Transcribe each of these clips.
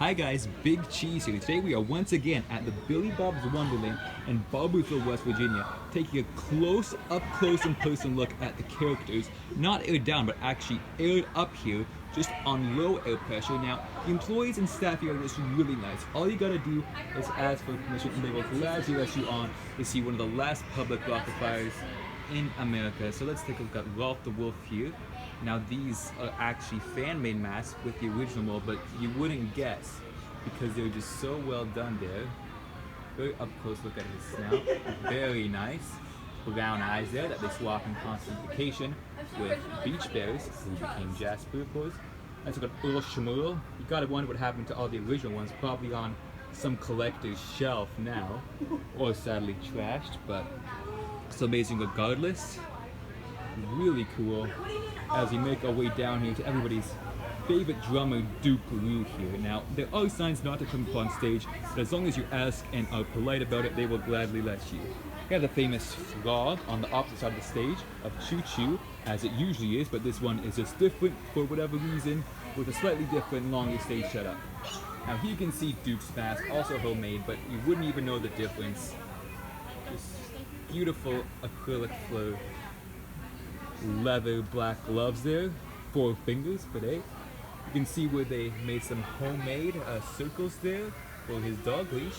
Hi guys, Big Cheese here. Today we are once again at the Billy Bob's Wonderland in Barbersville, West Virginia, taking a close and personal look at the characters, not aired down but actually aired up here, just on low air pressure. Now, the employees and staff here are just really nice. All you gotta do is ask for permission and they will gladly let you on to see one of the last public rock-afires in America. So let's take a look at Rolf the Wolf here. Now these are actually fan-made masks with the original mold, but you wouldn't guess because they're just so well done there. Very up close look at his snout. Very nice. Brown eyes there that they swap in constantfication with Beach Bears, who became Jasper, of course. Let's look at Earl Shmuel. You gotta wonder what happened to all the original ones, probably on some collector's shelf now, or sadly trashed, but it's amazing regardless. Really cool. As we make our way down here to everybody's favorite drummer, Duke Louu here. Now, there are signs not to come up on stage, but as long as you ask and are polite about it, they will gladly let you. We have the famous frog on the opposite side of the stage of Choo Choo, as it usually is, but this one is just different for whatever reason, with a slightly different, longer stage setup. Now here you can see Duke's mask, also homemade, but you wouldn't even know the difference. Just beautiful acrylic flow. Leather black gloves there, 4 fingers, but hey, you can see where they made some homemade circles there for his dog leash.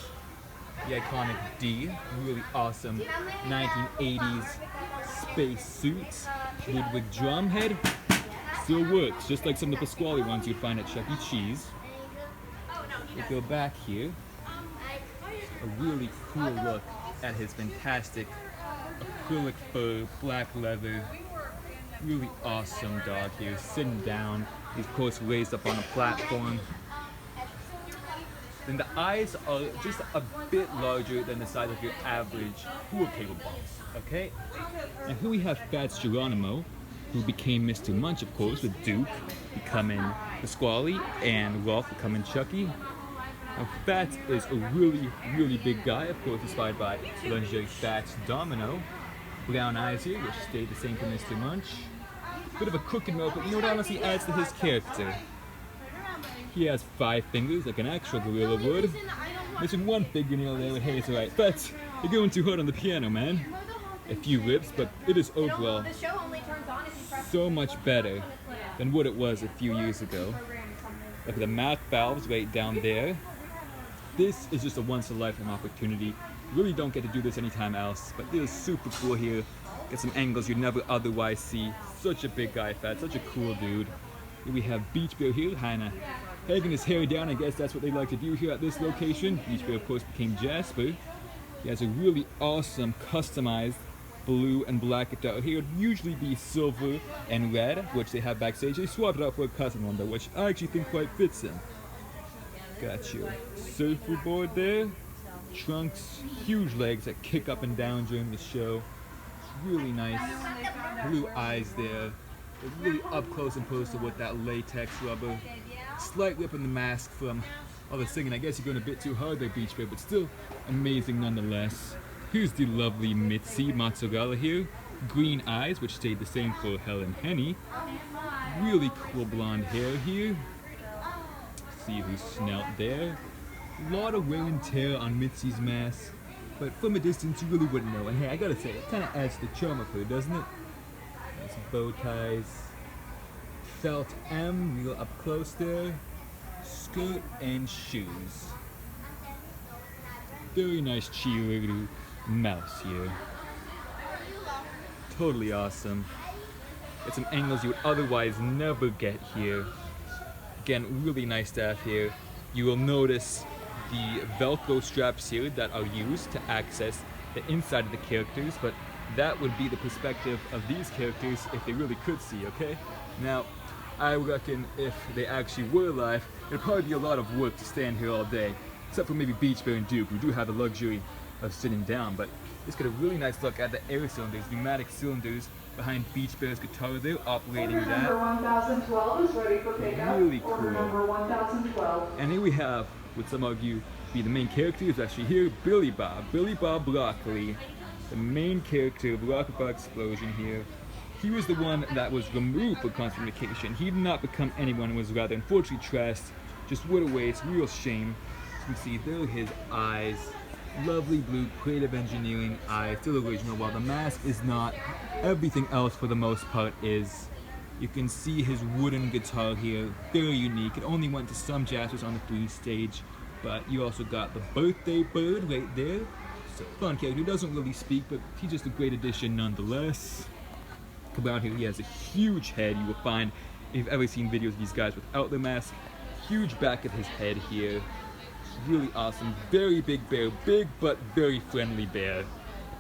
The iconic D, really awesome 1980s space suits. Ludwig drum head still works, just like some of the Pasquale ones you'd find at Chuck E. Cheese. We go back here, a really cool look at his fantastic acrylic fur, black leather. Really awesome dog here, sitting down. He's of course raised up on a platform. Then the eyes are just a bit larger than the size of your average pool table balls, okay? And here we have Fats Geronimo, who became Mr. Munch, of course, with Duke becoming Pasquale and Rolf becoming Chucky. Now Fats is a really big guy, of course inspired by legendary Fats Domino. Brown eyes here, which stayed the same for Mr. Munch. Bit of a crooked nose, but you know what honestly adds to his character? He has 5 fingers, like an actual gorilla would. Missing 1 fingernail there, but hey, it's alright. But you're going too hard on the piano, man. A few rips, but it is overall so much better than what it was a few years ago. Look at the mouth valves right down there. This is just a once-in-a-lifetime opportunity. Really don't get to do this anytime else, but it is super cool here. Get some angles you'd never otherwise see. Such a big guy, Fat, such a cool dude. Here we have Beach Bear here, kinda hanging his hair down. I guess that's what they like to do here at this location. Beach Bear, of course, became Jasper. He has a really awesome, customized blue and black guitar. Here would usually be silver and red, which they have backstage. They swapped it out for a custom one though, which I actually think quite fits him. Got your surfer board there. Trunks, huge legs that kick up and down during the show. Really nice. Blue eyes there. Really up close and personal with that latex rubber. Slight lip in the mask from all the singing. I guess you're going a bit too hard there, Beach Bear, but still amazing nonetheless. Here's the lovely Mitzi Mozzarella here. Green eyes, which stayed the same for Helen Henny. Really cool blonde hair here. See who's snout there. A lot of wear and tear on Mitzi's mask, but from a distance you really wouldn't know. And hey, I gotta say, it kind of adds to the charm of her, doesn't it? Nice bow ties. Felt M, real up close there. Skirt and shoes. Very nice cheerleader mouse here. Totally awesome. Get some angles you would otherwise never get here. Again, really nice staff here. You will notice the Velcro straps here that are used to access the inside of the characters, but that would be the perspective of these characters if they really could see, okay? Now, I reckon if they actually were alive, it'd probably be a lot of work to stand here all day, except for maybe Beach Bear and Duke, who do have the luxury of sitting down, but let's get a really nice look at the air cylinders, pneumatic cylinders behind Beach Bear's guitar there, operating Order that. number 1012 is ready for pickup. Really cool. Order number 1012. And here we have, what some argue be the main character, is actually here, Billy Bob Broccoli, the main character of Rock-afire Explosion here. He was the one that was removed for constantfication. He did not become anyone, was rather unfortunately trashed just what a waste, real shame. So you can see there are his eyes, lovely blue creative engineering eyes, still original, while the mask is not. Everything else for the most part is. You can see his wooden guitar here, very unique. It only went to some jazzers on the free stage, but you also got the birthday bird right there. It's a fun character. He doesn't really speak, but he's just a great addition nonetheless. Come out here, he has a huge head. You will find, if you've ever seen videos of these guys without the mask, huge back of his head here. Really awesome, very big bear, big but very friendly bear.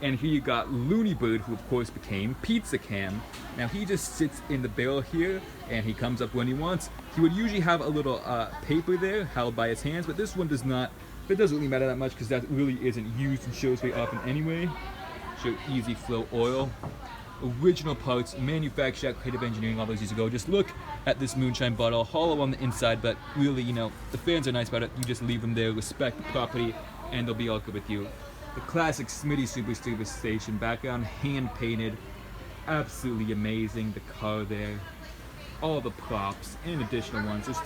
And here you got Looney Bird, who of course became Pizza Cam. Now he just sits in the barrel here, and he comes up when he wants. He would usually have a little paper there held by his hands, but this one does not. But it doesn't really matter that much because that really isn't used in shows very often anyway. Show easy flow oil. Original parts, manufactured at Creative Engineering all those years ago. Just look at this moonshine bottle, hollow on the inside, but really, you know, the fans are nice about it. You just leave them there, respect the property, and they'll be all good with you. The classic Smitty Super Station background, hand painted, absolutely amazing. The car there, all the props and additional ones, just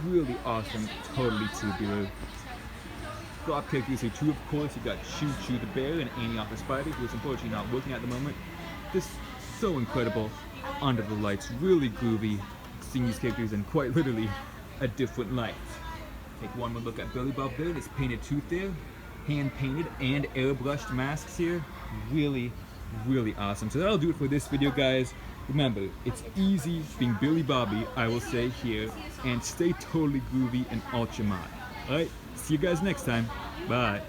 really awesome, totally tubular. Prop characters here too, of course. You got Choo Choo the bear and Annie off the spider, who is unfortunately not working at the moment. Just so incredible, under the lights, really groovy, seeing these characters in quite literally a different light. Take one more look at Billy Bob there, this painted tooth there. Hand painted and airbrushed masks here. Really, really awesome. So that'll do it for this video, guys. Remember, it's easy being Billy Bobby, I will say here, and stay totally groovy and ultra mod. Alright, see you guys next time. Bye.